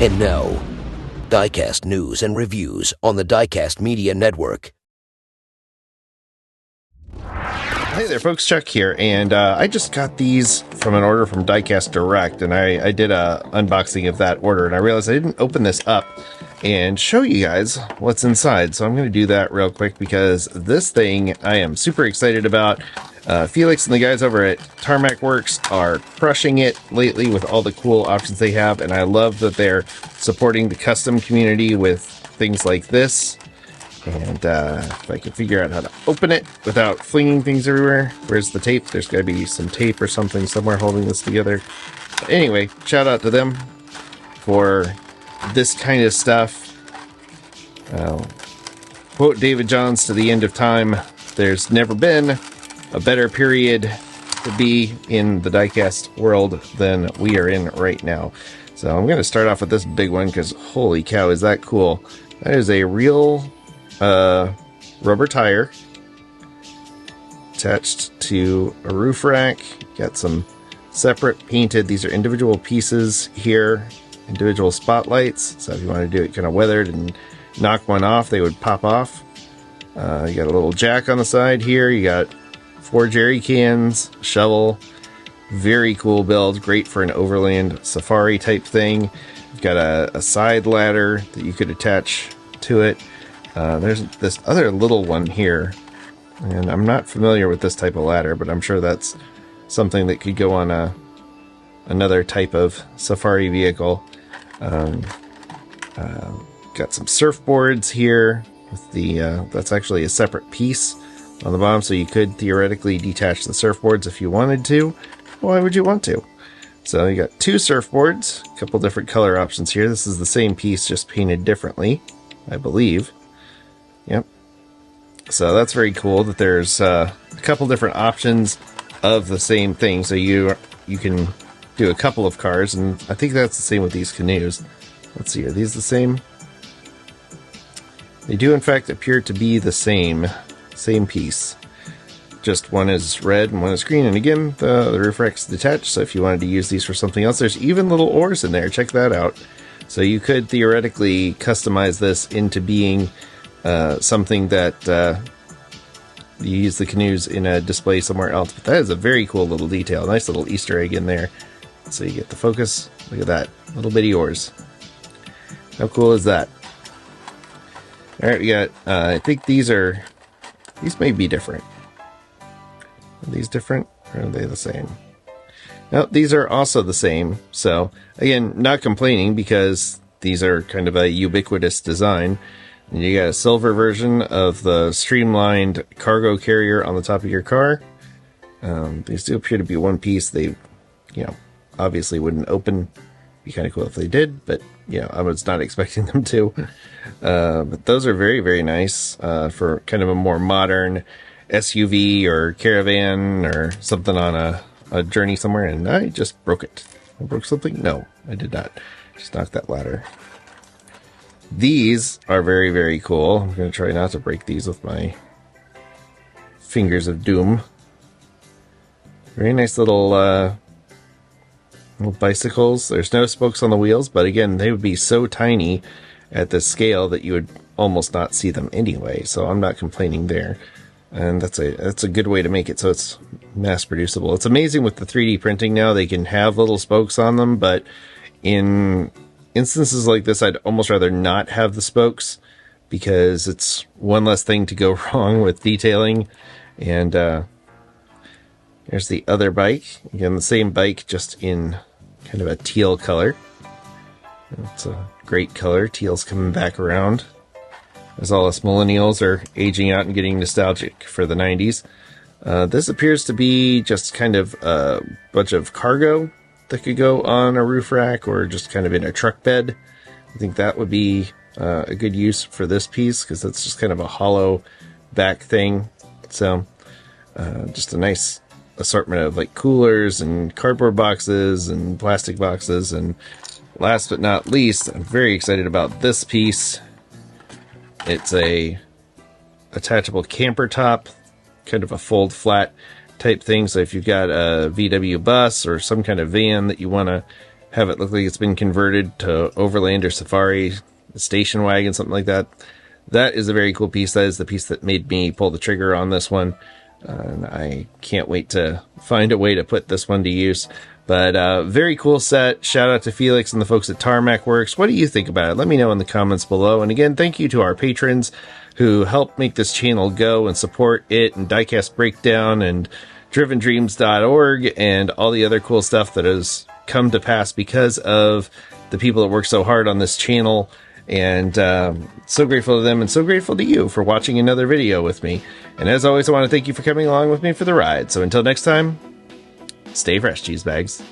And now, Diecast news and reviews on the Diecast Media Network. Hey there folks, Chuck here, and I just got these from an order from Diecast Direct, and I did a unboxing of that order, and I realized I didn't open this up and show you guys what's inside, so I'm going to do that real quick because this thing I am super excited about. Felix and the guys over at Tarmac Works are crushing it lately with all the cool options they have, and I love that they're supporting the custom community with things like this. And if I can figure out how to open it without flinging things everywhere. Where's the tape? There's got to be some tape or something somewhere holding this together. But anyway, shout out to them for this kind of stuff. Quote David Johns to the end of time, there's never been a better period to be in the diecast world than we are in right now. So I'm going to start off with this big one because holy cow, is that cool. That is a real rubber tire attached to a roof rack. Got some separate painted, these are individual pieces here, individual spotlights, so if you want to do it kind of weathered and knock one off, they would pop off. You got a little jack on the side here, you got 4 jerry cans, shovel, very cool build, great for an overland safari type thing. You've got a side ladder that you could attach to it. There's this other little one here, and I'm not familiar with this type of ladder, but I'm sure that's something that could go on another type of safari vehicle. Got some surfboards here with the that's actually a separate piece on the bottom, so you could theoretically detach the surfboards if you wanted to. Why would you want to? So you got 2 surfboards, a couple different color options here. This is the same piece, just painted differently, I believe. Yep. So that's very cool that there's a couple different options of the same thing. So you can do a couple of cars, and I think that's the same with these canoes. Let's see, are these the same? They do in fact appear to be the same piece. Just one is red and one is green, and again the roof rack's detached, so if you wanted to use these for something else, there's even little oars in there. Check that out. So you could theoretically customize this into being something that you use the canoes in a display somewhere else. But that is a very cool little detail. Nice little Easter egg in there. So you get the focus. Look at that. Little bitty oars. How cool is that? Alright, we got, I think these may be different. Are these different? Or are they the same? No, these are also the same. So, again, not complaining because these are kind of a ubiquitous design. And you got a silver version of the streamlined cargo carrier on the top of your car. These do appear to be one piece. They, obviously wouldn't open. Be kind of cool if they did, but I was not expecting them to. But those are very, very nice for kind of a more modern SUV or caravan or something on a journey somewhere. And I just broke it. I broke something? No, I did not. Just knocked that ladder. These are very, very cool. I'm going to try not to break these with my fingers of doom. Very nice little bicycles. There's no spokes on the wheels, but again, they would be so tiny at this scale that you would almost not see them anyway, so I'm not complaining there. And that's a good way to make it so it's mass producible. It's amazing with the 3D printing now, they can have little spokes on them, but in instances like this, I'd almost rather not have the spokes because it's one less thing to go wrong with detailing. And here's the other bike. Again, the same bike, just in kind of a teal color. It's a great color. Teal's coming back around as all us millennials are aging out and getting nostalgic for the 90s. This appears to be just kind of a bunch of cargo that could go on a roof rack or just kind of in a truck bed. I think that would be a good use for this piece because that's just kind of a hollow back thing. So just a nice assortment of like coolers and cardboard boxes and plastic boxes. And last but not least, I'm very excited about this piece. It's a attachable camper top, kind of a fold flat type thing. So if you've got a VW bus or some kind of van that you want to have it look like it's been converted to Overland or Safari, a station wagon, something like that. That is a very cool piece. That is the piece that made me pull the trigger on this one. And I can't wait to find a way to put this one to use. But very cool set. Shout out to Felix and the folks at Tarmac Works. What do you think about it? Let me know in the comments below. And again, thank you to our patrons who help make this channel go and support it, and Diecast Breakdown and drivendreams.org and all the other cool stuff that has come to pass because of the people that work so hard on this channel. And so grateful to them, and so grateful to you for watching another video with me. And as always, I want to thank you for coming along with me for the ride. So until next time, stay fresh, cheese bags.